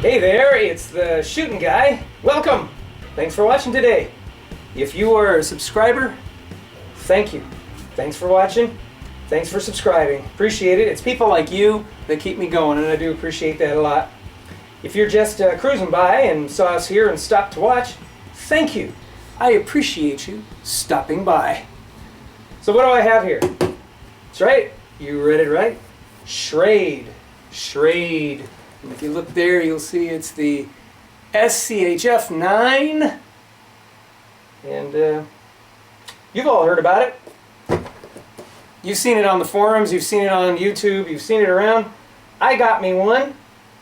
Hey there, it's the shooting guy. Welcome! Thanks for watching today. If you are a subscriber, thank you. Thanks for watching. Thanks for subscribing. Appreciate it. It's people like you that keep me going, and I do appreciate that a lot. If you're just cruising by and saw us here and stopped to watch, thank you. I appreciate you stopping by. So what do I have here? That's right. You read it right. SCHRADE. SCHRADE. And if you look there, you'll see it's the SCHF9. And you've all heard about it. You've seen it on the forums, you've seen it on YouTube, you've seen it around. I got me one,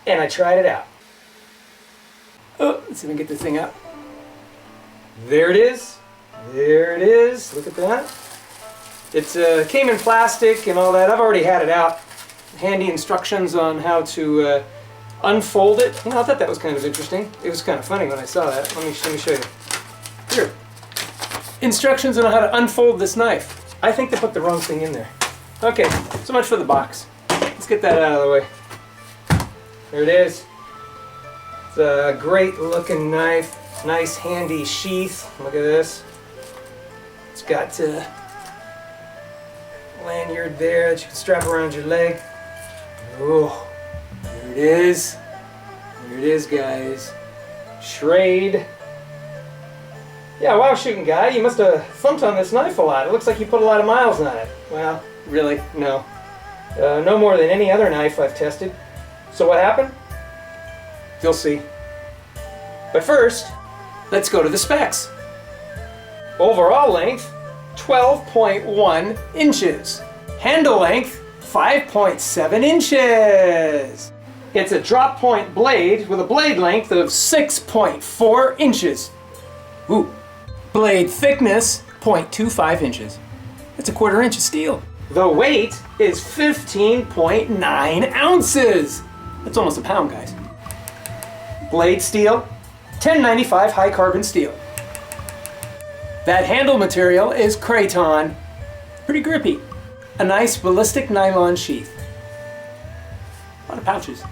and I tried it out. Oh, let's see if I can get this thing out. There it is. There it is. Look at that. It came in plastic and all that. I've already had it out. Handy instructions on how to unfold it. You know, I thought that was kind of interesting. It was kind of funny when I saw that. Let me show you. Here. Instructions on how to unfold this knife. I think they put the wrong thing in there. Okay, so much for the box. Let's get that out of the way. There it is. It's a great looking knife. Nice handy sheath. Look at this. It's got lanyard there that you can strap around your leg. Oh, there it is. There it is, guys. SCHRADE. Yeah, wow, shooting guy, you must have thumped on this knife a lot. It looks like you put a lot of miles on it. Well, really, no. No more than any other knife I've tested. So what happened? You'll see. But first, let's go to the specs. Overall length, 12.1 inches. Handle length, 5.7 inches. It's a drop point blade with a blade length of 6.4 inches. Ooh. Blade thickness, 0.25 inches. That's a 1/4 inch of steel. The weight is 15.9 ounces. That's almost a pound, guys. Blade steel, 1095 high carbon steel. That handle material is craton. Pretty grippy. A nice ballistic nylon sheath. A lot of pouches.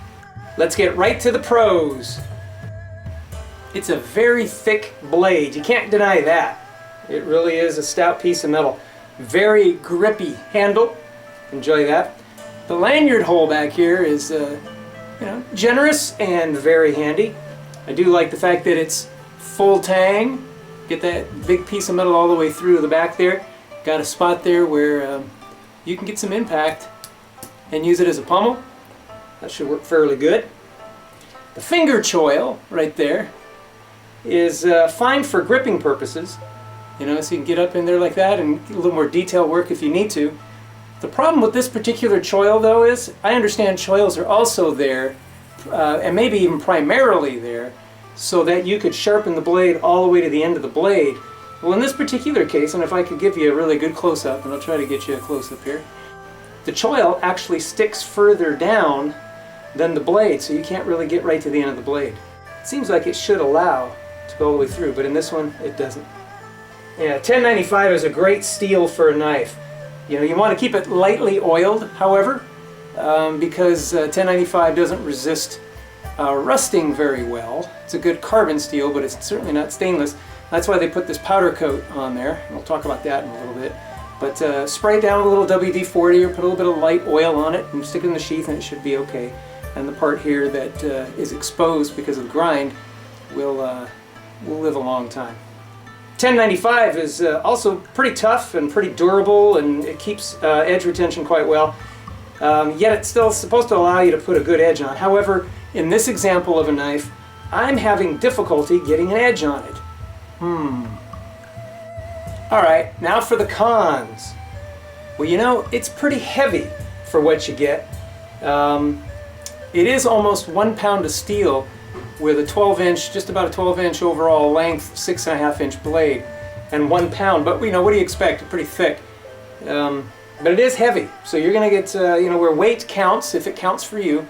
Let's get right to the pros. It's a very thick blade. You can't deny that. It really is a stout piece of metal. Very grippy handle. Enjoy that. The lanyard hole back here is generous and very handy. I do like the fact that it's full tang. Get that big piece of metal all the way through the back there. Got a spot there where you can get some impact and use it as a pommel. That should work fairly good. The finger choil right there is fine for gripping purposes. You know, so you can get up in there like that and get a little more detail work if you need to. The problem with this particular choil, though, is I understand choils are also there, and maybe even primarily there, so that you could sharpen the blade all the way to the end of the blade. Well, in this particular case, and if I could give you a really good close-up, and I'll try to get you a close-up here, the choil actually sticks further down than the blade, so you can't really get right to the end of the blade. It seems like it should allow to go all the way through, but in this one, it doesn't. Yeah, 1095 is a great steel for a knife. You know, you want to keep it lightly oiled, however, because 1095 doesn't resist rusting very well. It's a good carbon steel, but it's certainly not stainless. That's why they put this powder coat on there. We'll talk about that in a little bit. But spray down a little WD-40 or put a little bit of light oil on it and stick it in the sheath and it should be okay. And the part here that is exposed because of the grind will live a long time. 1095 is also pretty tough and pretty durable, and it keeps edge retention quite well. Yet it's still supposed to allow you to put a good edge on. However, in this example of a knife, I'm having difficulty getting an edge on it. Alright, now for the cons. Well, you know, it's pretty heavy for what you get. It is almost 1 pound of steel with a 12-inch, just about a 12-inch overall length, 6.5-inch blade, and 1 pound. But you know, what do you expect? Pretty thick. But it is heavy, so you're going to get, where weight counts, if it counts for you,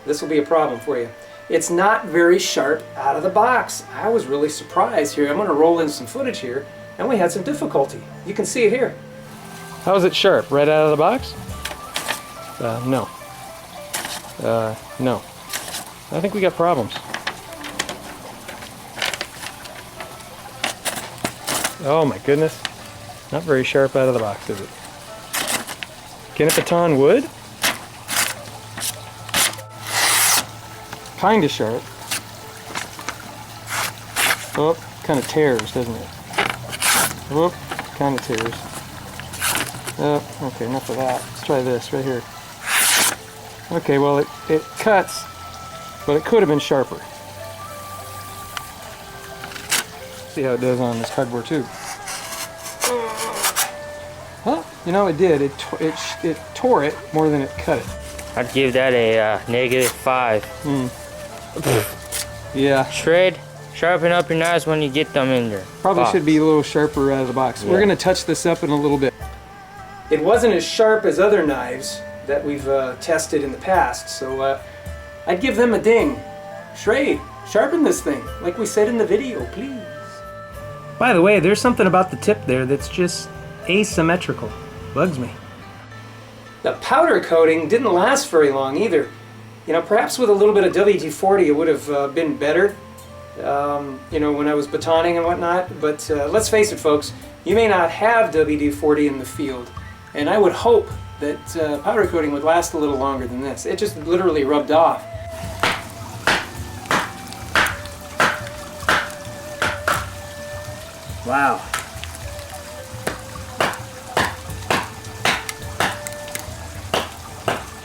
this will be a problem for you. It's not very sharp out of the box. I was really surprised here. I'm going to roll in some footage here, and we had some difficulty. You can see it here. How is it sharp? Right out of the box? No. No. I think we got problems. Oh my goodness. Not very sharp out of the box, is it? Can it baton wood? Kinda sharp. Oh, kind of tears, doesn't it? Oh, kind of tears. Oh, okay, enough of that. Let's try this right here. Okay, well it cuts, but it could have been sharper. See how it does on this cardboard tube. Huh? You know, it did. It tore it more than it cut it. I'd give that a -5. Yeah. Shred, sharpen up your knives when you get them in there. Probably should be a little sharper out of the box. Yeah. We're going to touch this up in a little bit. It wasn't as sharp as other knives that we've tested in the past, so I'd give them a ding. SCHRADE, sharpen this thing, like we said in the video, please. By the way, there's something about the tip there that's just asymmetrical. Bugs me. The powder coating didn't last very long either. You know, perhaps with a little bit of WD-40 it would have been better, you know, when I was batoning and whatnot, but let's face it, folks, you may not have WD-40 in the field, and I would hope that powder coating would last a little longer than this. It just literally rubbed off. Wow.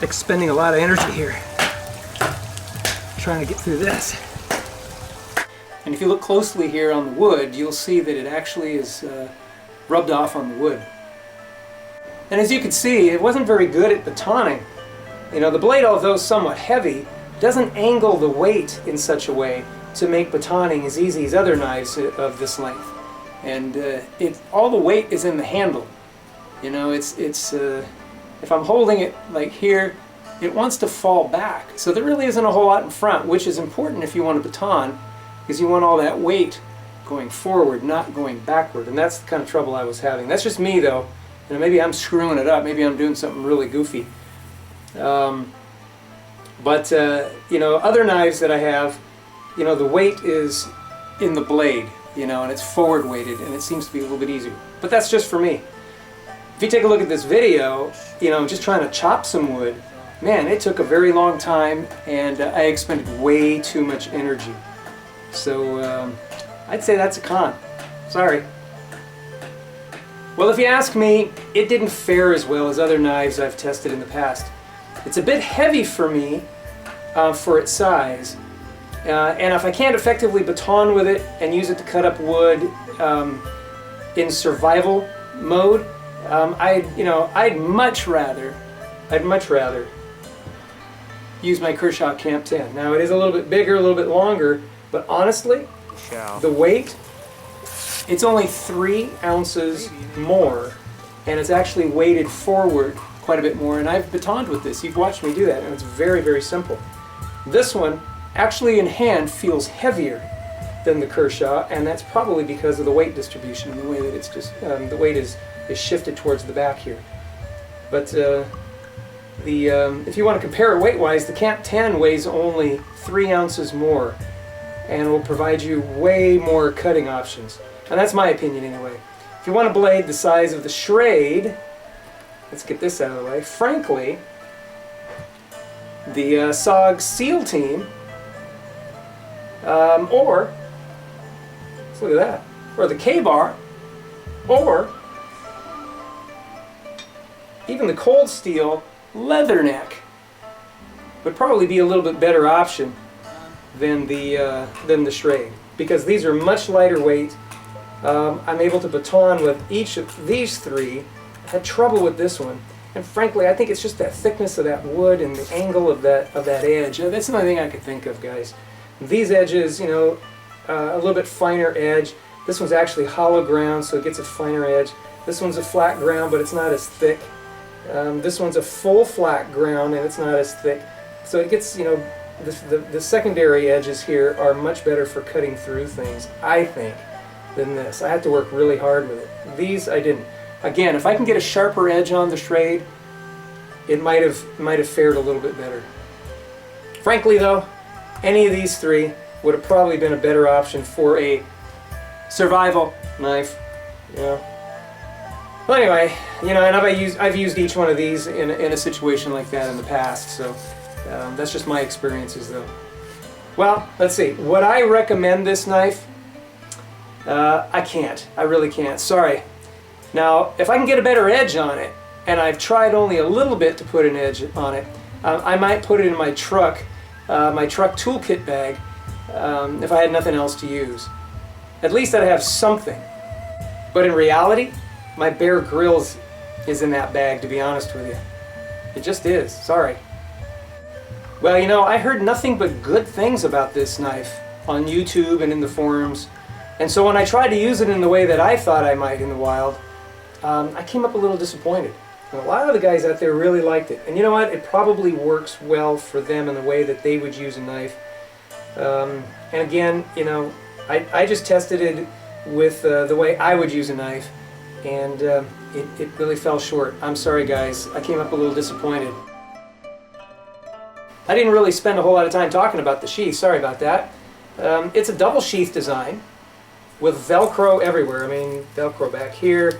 Expending a lot of energy here, trying to get through this. And if you look closely here on the wood, you'll see that it actually is rubbed off on the wood. And as you can see, it wasn't very good at batoning. You know, the blade, although somewhat heavy, doesn't angle the weight in such a way to make batoning as easy as other knives of this length. And all the weight is in the handle. You know, if I'm holding it like here, it wants to fall back. So there really isn't a whole lot in front, which is important if you want to baton, because you want all that weight going forward, not going backward. And that's the kind of trouble I was having. That's just me, though. You know, maybe I'm screwing it up. Maybe I'm doing something really goofy. You know, other knives that I have, you know, the weight is in the blade, you know, and it's forward weighted, and it seems to be a little bit easier. But that's just for me. If you take a look at this video, you know, just trying to chop some wood, man, it took a very long time, and I expended way too much energy. So I'd say that's a con. Sorry. Well, if you ask me, it didn't fare as well as other knives I've tested in the past. It's a bit heavy for me for its size, and if I can't effectively baton with it and use it to cut up wood in survival mode, I'd much rather use my Kershaw Camp 10. Now, it is a little bit bigger, a little bit longer, but honestly, the weight, it's only 3 ounces more, and it's actually weighted forward quite a bit more, and I've batoned with this. You've watched me do that, and it's very, very simple. This one, actually in hand, feels heavier than the Kershaw, and that's probably because of the weight distribution and the way that it's just, the weight is shifted towards the back here. But if you want to compare it weight-wise, the Camp 10 weighs only 3 ounces more and will provide you way more cutting options. And that's my opinion anyway. If you want a blade the size of the SCHRADE, let's get this out of the way. Frankly, the SOG SEAL team, or, let's look at that, or the K-Bar, or even the Cold Steel Leatherneck would probably be a little bit better option than the SCHRADE, because these are much lighter weight. I'm able to baton with each of these 3. I had trouble with this one, and frankly, I think it's just that thickness of that wood and the angle of that edge. That's the only thing I could think of, guys. These edges, you know, a little bit finer edge. This one's actually hollow ground, so it gets a finer edge. This one's a flat ground, but it's not as thick. This one's a full flat ground, and it's not as thick. So it gets, you know, the secondary edges here are much better for cutting through things, I think, than this. I had to work really hard with it. These I didn't. Again, if I can get a sharper edge on the SCHRADE, it might have fared a little bit better. Frankly, though, any of these three would have probably been a better option for a survival knife, you know. Well, anyway, you know, and I've used each one of these in a situation like that in the past, so that's just my experiences, though. Well, let's see. Would I recommend this knife? I can't. I really can't. Sorry. Now, if I can get a better edge on it, and I've tried only a little bit to put an edge on it, I might put it in my truck toolkit bag if I had nothing else to use. At least I'd have something. But in reality, my Bear Grylls is in that bag, to be honest with you. It just is. Sorry. Well, you know, I heard nothing but good things about this knife on YouTube and in the forums. And so when I tried to use it in the way that I thought I might in the wild, I came up a little disappointed. And a lot of the guys out there really liked it. And you know what? It probably works well for them in the way that they would use a knife. And again, you know, I just tested it with the way I would use a knife. And it really fell short. I'm sorry, guys. I came up a little disappointed. I didn't really spend a whole lot of time talking about the sheath. Sorry about that. It's a double sheath design with Velcro everywhere. I mean, Velcro back here.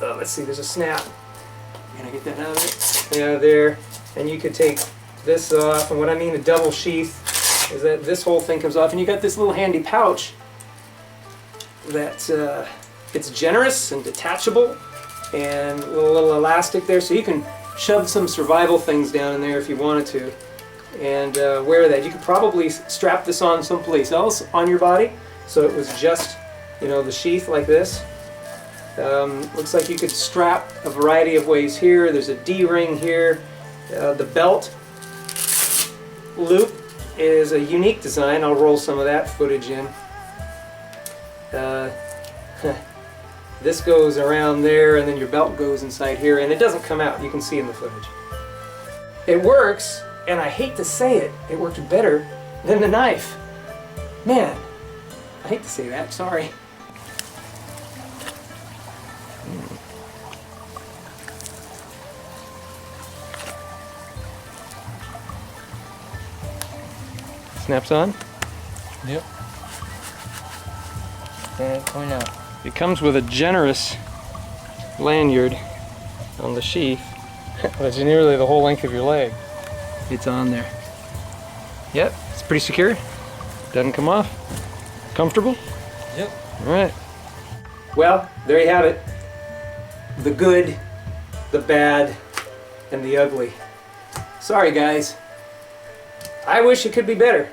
Let's see, there's a snap. Can I get that out of it? Yeah, there. And you could take this off. And what I mean a double sheath is that this whole thing comes off. And you got this little handy pouch that it's generous and detachable and a little elastic there, so you can shove some survival things down in there if you wanted to and wear that. You could probably strap this on someplace else on your body, so it was just, you know, the sheath like this. Looks like you could strap a variety of ways here. There's a D-ring here. The belt loop is a unique design. I'll roll some of that footage in. This goes around there, and then your belt goes inside here, and it doesn't come out. You can see in the footage. It works, and I hate to say it, it worked better than the knife. Man, I hate to say that, sorry. Snaps on? Yep. Coming out. It comes with a generous lanyard on the sheath. That's nearly the whole length of your leg. It's on there. Yep, it's pretty secure. Doesn't come off. Comfortable? Yep. All right. Well, there you have it. The good, the bad, and the ugly. Sorry, guys. I wish it could be better.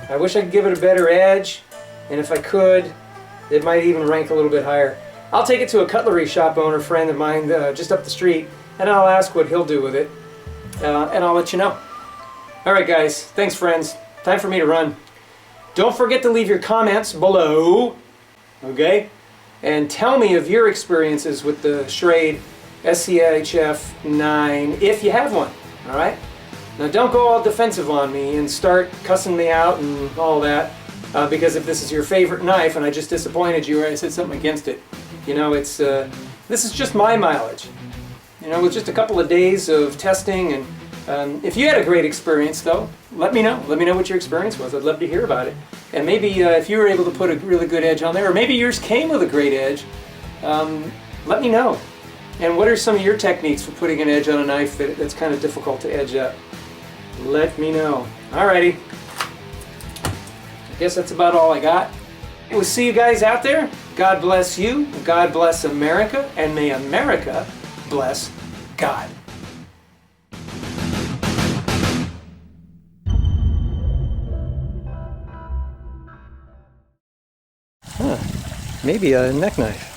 I wish I could give it a better edge, and if I could, it might even rank a little bit higher. I'll take it to a cutlery shop owner friend of mine just up the street, and I'll ask what he'll do with it, and I'll let you know. Alright guys, thanks friends. Time for me to run. Don't forget to leave your comments below, okay? And tell me of your experiences with the SCHRADE SCHF9, if you have one, alright? Now don't go all defensive on me and start cussing me out and all that. Because if this is your favorite knife and I just disappointed you or I said something against it, you know, it's this is just my mileage. You know, with just a couple of days of testing, and if you had a great experience though, let me know. Let me know what your experience was. I'd love to hear about it. And maybe if you were able to put a really good edge on there, or maybe yours came with a great edge, let me know. And what are some of your techniques for putting an edge on a knife that's kind of difficult to edge up? Let me know. Alrighty. I guess that's about all I got. We'll see you guys out there. God bless you. God bless America. And may America bless God. Maybe a neck knife.